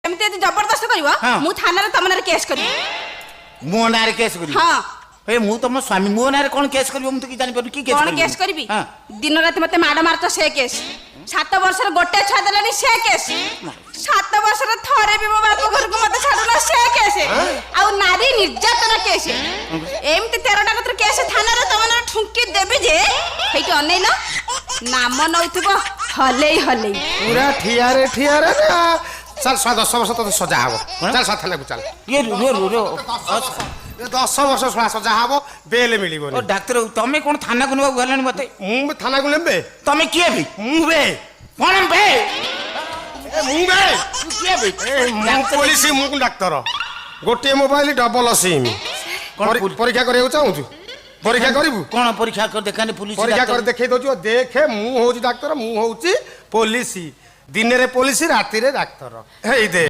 एमती यदि जबरदस्त करिवो मु थाना रे तमनार केस करी मो नारे केस करी हां ए मु तुम स्वामी मो नारे कोन केस करबो मु तो की जानि पर की केस कोन केस करबी दिन रात मते माडा मारतो से केस 7 वर्ष रे गोटे छा देलानी से केस 7 वर्ष रे थरे भी मो बाप घर को मते छाडना से केस आ नारी निर्यातन केस एमती 13 टा कतर केस थाना रे तमनार ठुंकी देबी जे हेटी अनैला नाम नउथिबो हले हले पूरा ठिया रे ना चल 10 वर्ष तो सजा हबो चल साथ लेबु चल ये रो 10 वर्ष सजा हबो बेल मिलिबो ओ डॉक्टर तमे कोन थाना को गलानी मते मु थाना को लेबे तमे किए भी मु बे कोन बे मु बे किए भी मु पुलिस मु डॉक्टर गोटे मोबाइल डबल सिम परीक्षा करियो चाहू परीक्षा करिवु कोन परीक्षा कर देखानी पुलिस परीक्षा कर देखै दोछु देखे मु होउची डॉक्टर मु होउची पुलिस दिन रे पुलिस राति रे डॉक्टर हेई दे